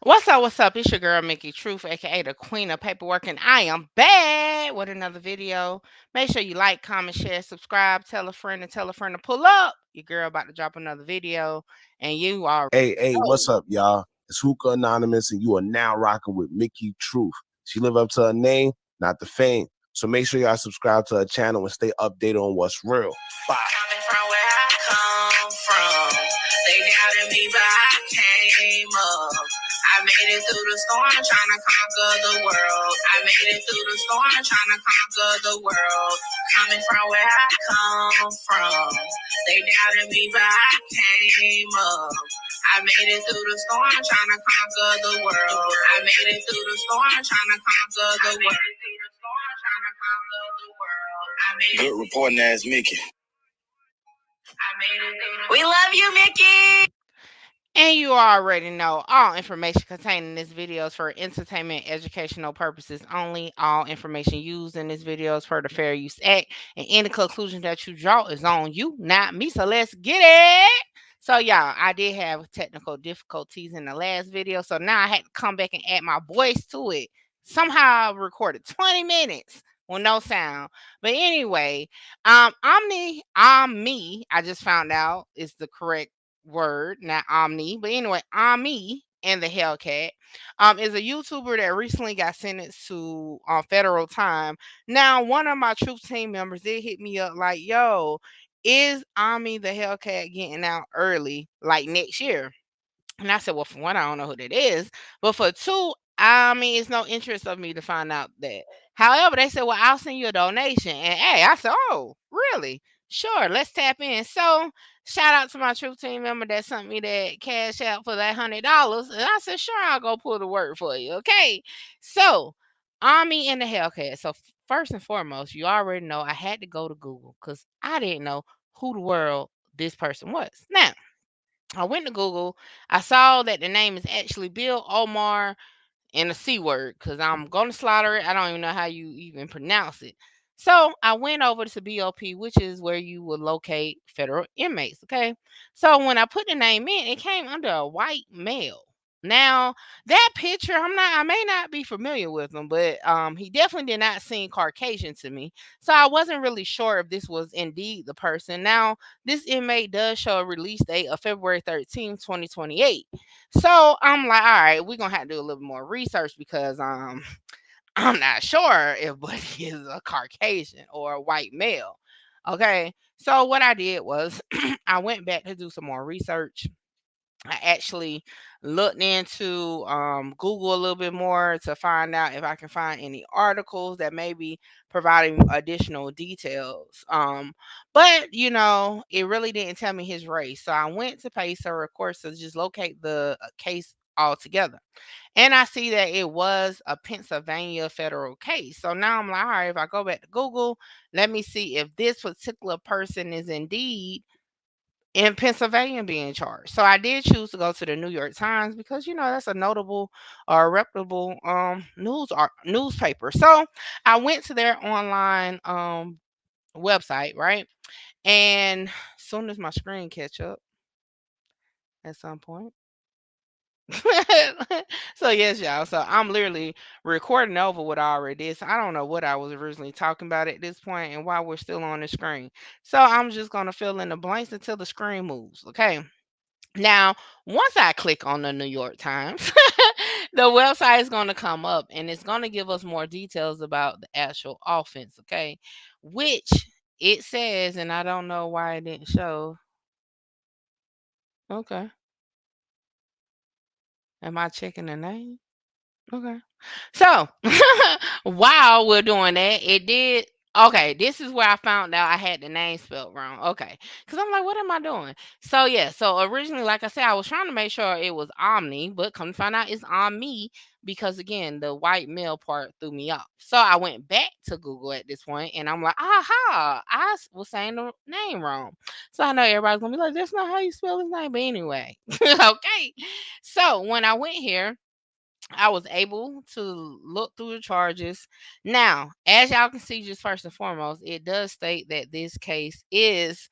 What's up? What's up? It's your girl Mickey Truth, aka the Queen of Paperwork, and I am back with another video. Make sure you like, comment, share, subscribe, tell a friend, and tell a friend to pull up. Your girl about to drop another video, and you already Hey, know. what's up, y'all? It's Hookah Anonymous, and you are now rocking with Mickey Truth. She live up to her name, not the fame. So make sure y'all subscribe to her channel and stay updated on what's real. Bye. Coming from where I come from, they doubted me, but I came up. I made it through the storm, trying to conquer the world. I made it through the storm, trying to conquer the world. Coming from where I come from, they doubted me, but I came up. I made it through the storm, trying to conquer the world. I made it through the storm, trying to conquer the world. Good reporting ass Mickey. We love you, Mickey. And you already know all information contained in this video is for entertainment and educational purposes only. All information used in this video is for the Fair Use Act, and any conclusion that you draw is on you, not me. So let's get it. So, y'all, I did have technical difficulties in the last video, so now I had to come back and add my voice to it. Somehow I recorded 20 minutes with no sound. But anyway, Omni, I just found out is the correct word, not Omni. But anyway, Omni and the Hellcat is a YouTuber that recently got sentenced to federal time. Now, one of my Truth team members did hit me up like, yo, is Omni the Hellcat getting out early, like next year? And I said, well, for one, I don't know who that is. But for two, I mean, it's no interest of me to find out that. However, they said, well, I'll send you a donation. And hey, I said, oh, really? Sure, let's tap in. So shout out to my Truth team member that sent me that cash out for that $100. And I said, sure, I'll go pull the word for you. Okay. So Army in the Hellcat. So first and foremost, you already know I had to go to Google because I didn't know who the world this person was. Now, I went to Google. I saw that the name is actually Bill Omar and a C word because I'm going to slaughter it. I don't even know how you even pronounce it. So I went over to BOP, which is where you will locate federal inmates. Okay. So when I put the name in, it came under a white male. Now that picture, I may not be familiar with him, but he definitely did not seem Caucasian to me. So I wasn't really sure if this was indeed the person. Now this inmate does show a release date of February 13th, 2028. So I'm like, all right, we're gonna have to do a little more research because I'm not sure if Buddy is a Caucasian or a white male. Okay. So what I did was I went back to do some more research. I actually looked into Google a little bit more to find out if I can find any articles that may be providing additional details. But it really didn't tell me his race. So I went to Pacer, of course, to just locate the case altogether. And I see that it was a Pennsylvania federal case. So now I'm like, all right, if I go back to Google, let me see if this particular person is indeed in Pennsylvania being charged. So I did choose to go to the New York Times because that's a notable or reputable newspaper. So I went to their online website, right? And as soon as my screen catch up at some point. So yes, y'all. So I'm literally recording over what I already did. So I don't know what I was originally talking about at this point and why we're still on the screen. So I'm just gonna fill in the blanks until the screen moves. Okay. Now, once I click on the New York Times, the website is going to come up and it's going to give us more details about the actual offense, okay? Which it says, and I don't know why it didn't show. Okay. Am I checking the name? Okay. So, while we're doing that, it did. Okay, this is where I found out I had the name spelled wrong. Okay, because I'm like, what am I doing? So yeah, so originally, like I said, I was trying to make sure it was Omni, but come to find out it's on me because again, the white male part threw me off. So I went back to Google at this point, and I'm like, aha, was saying the name wrong. So I know everybody's gonna be like, that's not how you spell his name, but anyway, okay. So when I went here. I was able to look through the charges. Now, as y'all can see, just first and foremost, it does state that this case is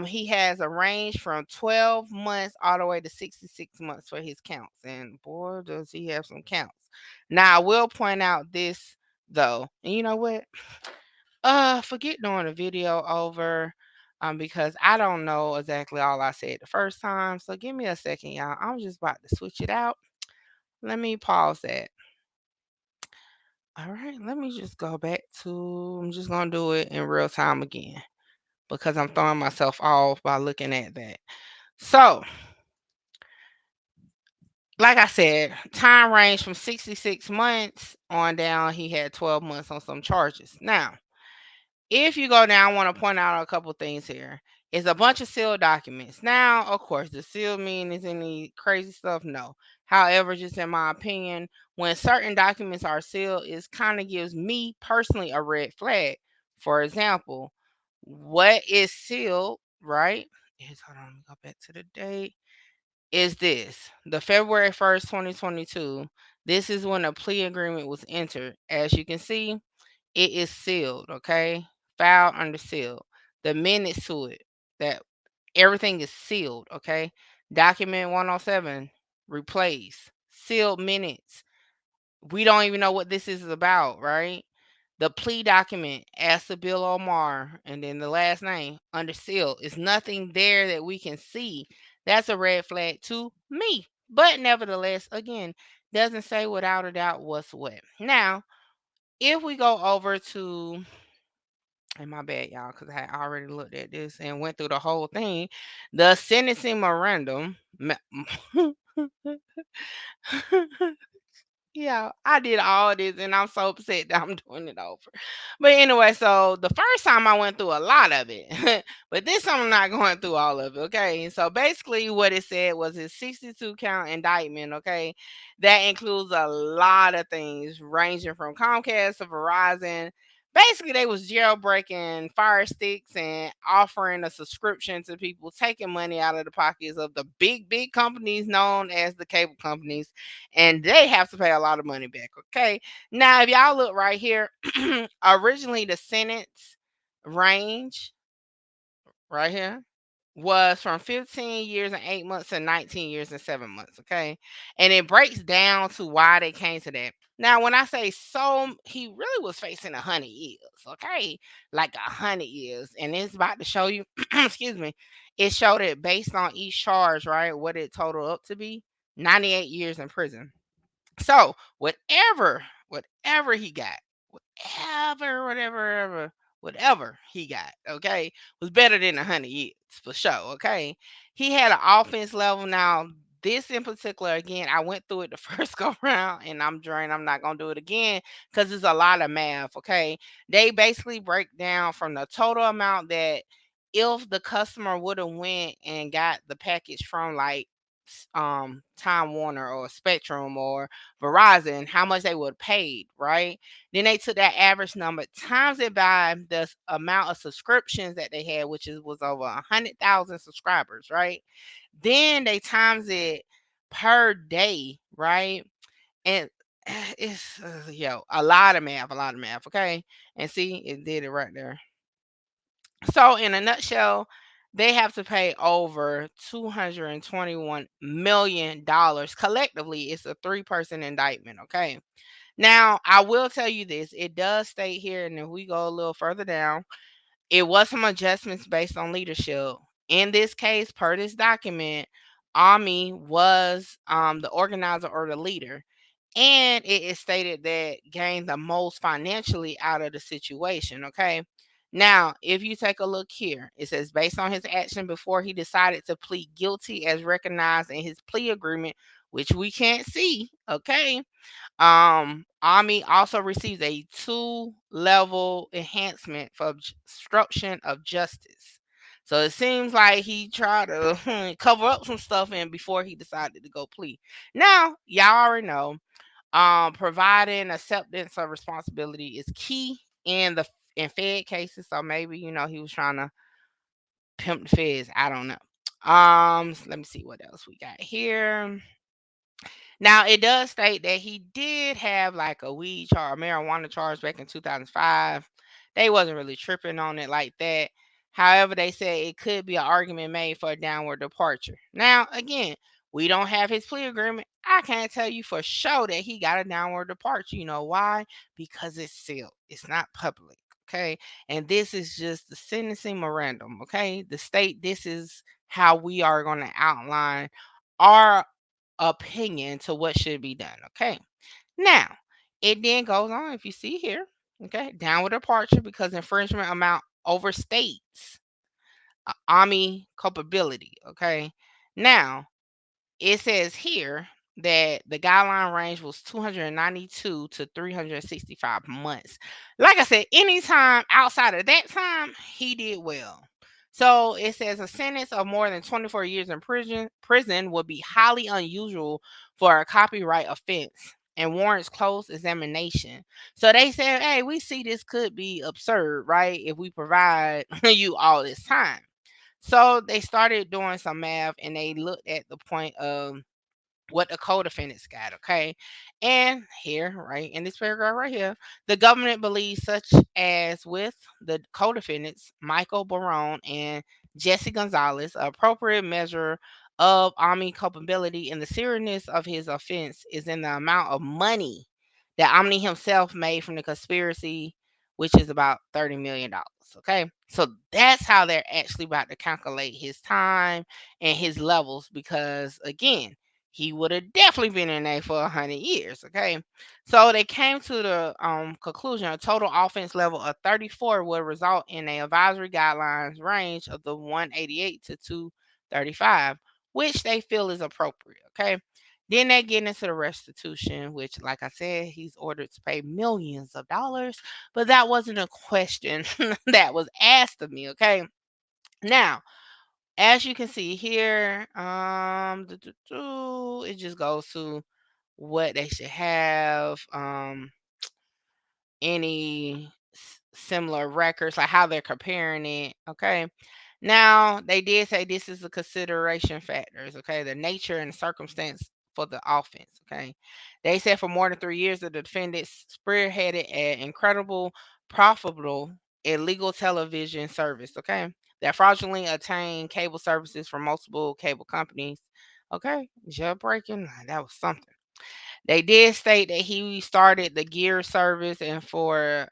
He has a range from 12 months all the way to 66 months for his counts. And boy, does he have some counts. Now, I will point out this though. And you know what? Forget doing a video over because I don't know exactly all I said the first time. So give me a second, y'all. I'm just about to switch it out. Let me pause that. All right, let me just go back to I'm just gonna do it in real time again because I'm throwing myself off by looking at that. So, like I said, time range from 66 months on down. He had 12 months on some charges. Now, if you go down, I want to point out a couple things here. It's a bunch of sealed documents. Now, of course, the sealed mean is any crazy stuff? No. However, just in my opinion, when certain documents are sealed, it kind of gives me personally a red flag. For example, what is sealed, right? Is hold on, let me go back to the date. Is this the February 1st, 2022? This is when a plea agreement was entered. As you can see, it is sealed, okay? Filed under seal. The minutes to it, that everything is sealed, okay? Document 107, replace. Sealed minutes. We don't even know what this is about, right? The plea document, Asa Bill Omar, and then the last name under seal. Is nothing there that we can see. That's a red flag to me. But nevertheless, again, doesn't say without a doubt what's what. Now, if we go over to and my bad, y'all, because I had already looked at this and went through the whole thing. The sentencing memorandum. Yeah, I did all this and I'm so upset that I'm doing it over. But anyway, so the first time I went through a lot of it, but this time I'm not going through all of it. Okay. So basically, what it said was a 62 count indictment. Okay. That includes a lot of things ranging from Comcast to Verizon. Basically, they was jailbreaking fire sticks and offering a subscription to people, taking money out of the pockets of the big companies known as the cable companies, and they have to pay a lot of money back. Okay. Now, if y'all look right here, originally the sentence range right here was from 15 years and 8 months to 19 years and 7 months. Okay. And it breaks down to why they came to that. Now, when I say so, he really was facing 100 years. Okay. Like 100 years. And it's about to show you, excuse me, it showed it based on each charge, right? What it totaled up to be 98 years in prison. So whatever he got, whatever he got, okay, was better than 100 years for sure. Okay, he had an offense level. Now, this in particular, again, I went through it the first go round, and I'm drained. I'm not gonna do it again because it's a lot of math. Okay, they basically break down from the total amount that if the customer would have went and got the package from like Time Warner or Spectrum or Verizon, how much they would have paid, right? Then they took that average number, times it by the amount of subscriptions that they had, which was over 100,000 subscribers, right? Then they times it per day, right? And it's a lot of math, okay? And see, it did it right there. So, in a nutshell, they have to pay over $221 million collectively. It's a three-person indictment. Okay. Now, I will tell you this: it does state here, and if we go a little further down, it was some adjustments based on leadership. In this case, per this document, Ami was the organizer or the leader, and it is stated that gained the most financially out of the situation. Okay. Now, if you take a look here, it says based on his action before he decided to plead guilty as recognized in his plea agreement, which we can't see. Okay. Ami also receives a two-level enhancement for obstruction of justice. So it seems like he tried to cover up some stuff in before he decided to go plea. Now, y'all already know, providing acceptance of responsibility is key in Fed cases. So maybe he was trying to pimp the feds. I don't know. Let me see what else we got here. Now, it does state that he did have like a weed charge, marijuana charge back in 2005. They wasn't really tripping on it like that. However, they said it could be an argument made for a downward departure. Now, again, we don't have his plea agreement. I can't tell you for sure that he got a downward departure. You know why? Because it's sealed. It's not public. Okay. And this is just the sentencing memorandum. Okay. The state, this is how we are going to outline our opinion to what should be done. Okay. Now, it then goes on, if you see here, okay, downward departure because infringement amount overstates Army culpability. Okay. Now, it says here that the guideline range was 292 to 365 months. Like I said, anytime outside of that time, he did well. So it says a sentence of more than 24 years in prison would be highly unusual for a copyright offense and warrants close examination. So they said, hey, we see this could be absurd, right? If we provide you all this time. So they started doing some math and they looked at the point of what the co-defendants got, okay? And here, right in this paragraph right here, the government believes such as with the co-defendants, Michael Barone and Jesse Gonzalez, an appropriate measure of Omni culpability and the seriousness of his offense is in the amount of money that Omni himself made from the conspiracy, which is about $30 million. Okay. So that's how they're actually about to calculate his time and his levels because again, he would have definitely been in there for 100 years. Okay, so they came to the conclusion a total offense level of 34 would result in a advisory guidelines range of the 188 to 235, which they feel is appropriate. Okay, then they get into the restitution, which, like I said, he's ordered to pay millions of dollars, but that wasn't a question that was asked of me. Okay, now as you can see here, it just goes to what they should have, any similar records, like how they're comparing it. Okay. Now, they did say this is the consideration factors, okay? The nature and circumstance for the offense, okay? They said for more than 3 years, the defendants spearheaded an incredible, profitable illegal television service, okay? That fraudulently obtained cable services from multiple cable companies. Okay, jailbreaking, that was something. They did state that he started the gear service and for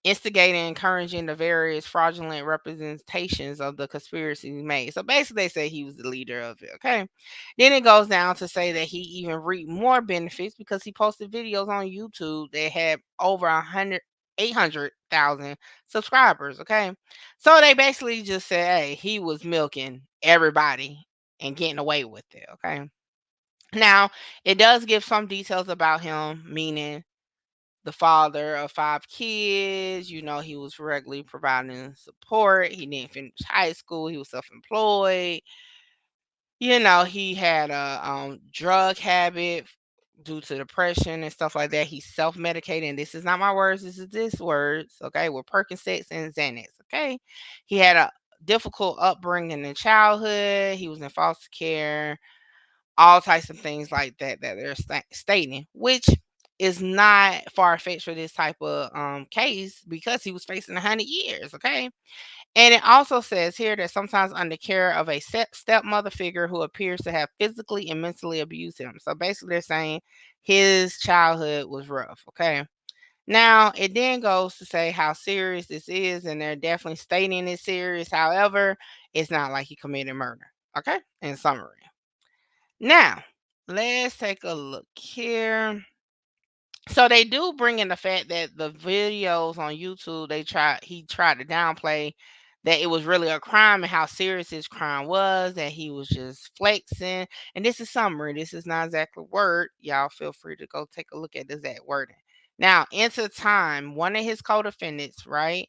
instigating and encouraging the various fraudulent representations of the conspiracies made. So basically, they say he was the leader of it. Okay. Then it goes down to say that he even reaped more benefits because he posted videos on YouTube that had over 800,000 subscribers. Okay. So they basically just said, hey, he was milking everybody and getting away with it. Okay. Now, it does give some details about him, meaning the father of 5 kids. He was regularly providing support. He didn't finish high school. He was self-employed. He had a drug habit due to depression and stuff like that. He's self-medicated. And this is not my words. This words. Okay, with Percocets and Xanax. Okay, he had a difficult upbringing in childhood. He was in foster care, all types of things like that that they're stating, which is not far fetched for this type of case because he was facing 100 years. Okay, and it also says here that sometimes under care of a stepmother figure who appears to have physically and mentally abused him. So basically, they're saying his childhood was rough. Okay. Now, it then goes to say how serious this is, and they're definitely stating it's serious. However, it's not like he committed murder. Okay, in summary. Now, let's take a look here. So they do bring in the fact that the videos on YouTube, he tried to downplay that it was really a crime and how serious his crime was, that he was just flexing. And this is summary. This is not exactly word. Y'all feel free to go take a look at this exact wording. Now, into time, one of his co-defendants, right,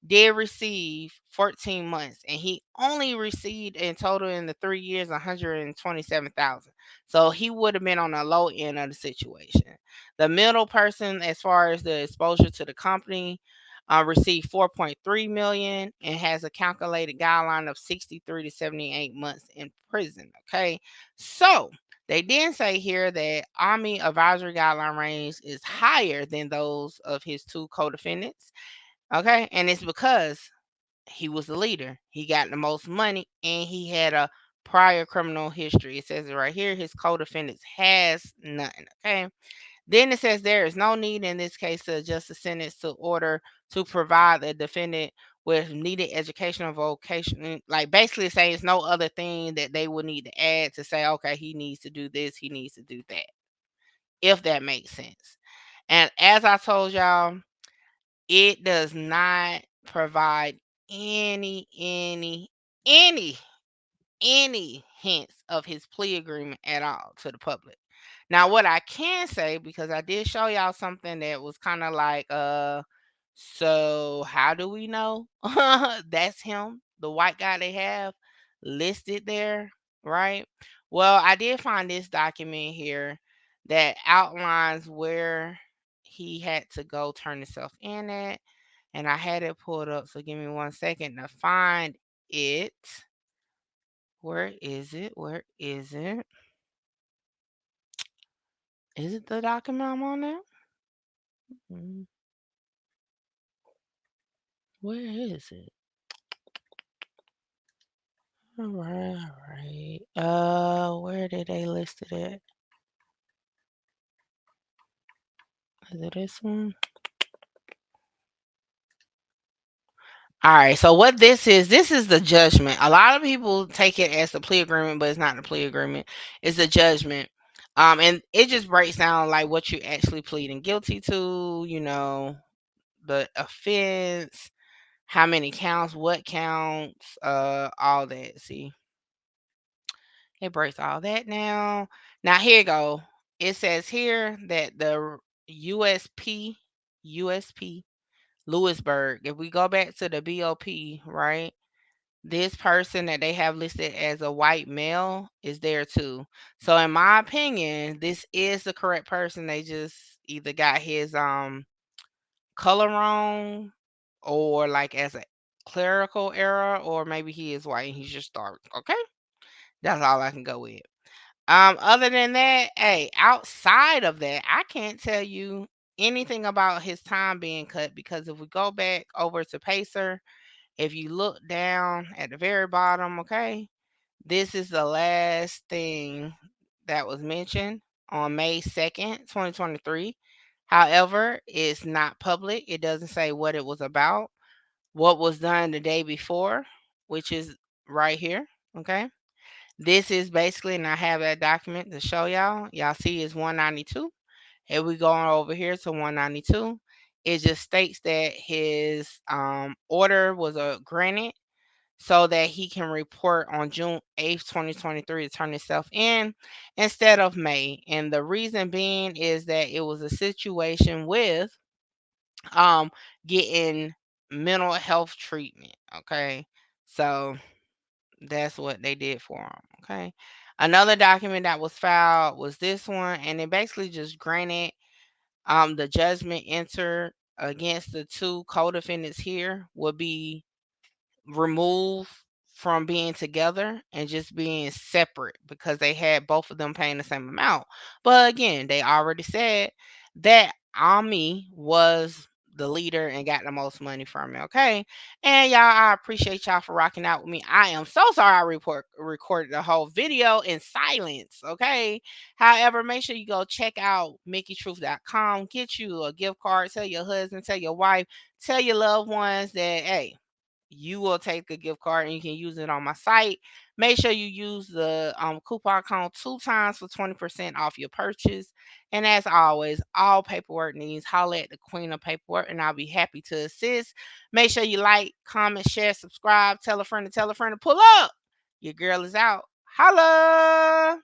did receive 14 months, and he only received in total in the 3 years 127,000. So he would have been on the low end of the situation. The middle person, as far as the exposure to the company, received 4.3 million and has a calculated guideline of 63 to 78 months in prison. Okay, so they did say here that Army advisory guideline range is higher than those of his two co-defendants. Okay, and it's because He was the leader. He got the most money, and he had a prior criminal history. It says it right here. His co-defendants has none. Okay. Then it says there is no need in this case to adjust the sentence to order to provide the defendant with needed educational vocation. Like basically saying it's no other thing that they would need to add to say, okay, he needs to do this, he needs to do that, if that makes sense. And as I told y'all, it does not provide any any hints of his plea agreement at all to the public. Now, what I can say, because I did show y'all something that was kind of like, so how do we know that's him, the white guy they have listed there, right? Well, I did find this document here that outlines where he had to go turn himself in at, and I had it pulled up. So give me 1 second to find it. Where is it? Where is it? Is it the document I'm on now? Mm, where is it? All right, all right. Where did they list it at? Is it this one? All right. So what this is the judgment. A lot of people take it as the plea agreement, but it's not the plea agreement. It's the judgment. And it just breaks down like what you actually pleading guilty to. The offense, how many counts, what counts, all that. See, it breaks all that down. Now here you go. It says here that the USP Lewisburg. If we go back to the BOP, right? This person that they have listed as a white male is there too. So in my opinion, this is the correct person. They just either got his color wrong, or like as a clerical error, or maybe he is white and he's just dark. Okay? That's all I can go with. Other than that, hey, outside of that, I can't tell you anything about his time being cut, because if we go back over to Pacer, if you look down at the very bottom, okay, this is the last thing that was mentioned on May 2nd, 2023. However, it's not public. It doesn't say what it was about, what was done the day before, which is right here. Okay. This is basically, and I have that document to show y'all. Y'all see it's 192. If we go on over here to 192, it just states that his order was granted so that he can report on June 8th, 2023 to turn himself in instead of May. And the reason being is that it was a situation with um getting mental health treatment. Okay. So that's what they did for him. Okay. Another document that was filed was this one, and it basically just granted the judgment entered against the two co-defendants here would be removed from being together and just being separate, because they had both of them paying the same amount. But again, they already said that Ami was the leader and got the most money from it. Okay. And y'all, I appreciate y'all for rocking out with me. I am so sorry I recorded the whole video in silence. Okay. However, make sure you go check out MickeyTruth.com. Get you a gift card. Tell your husband, tell your wife, tell your loved ones that, hey, you will take a gift card and you can use it on my site. Make sure you use the coupon code 2 times for 20% off your purchase. And as always, all paperwork needs, holler at the queen of paperwork, and I'll be happy to assist. Make sure you like, comment, share, subscribe, tell a friend to pull up. Your girl is out. Holla!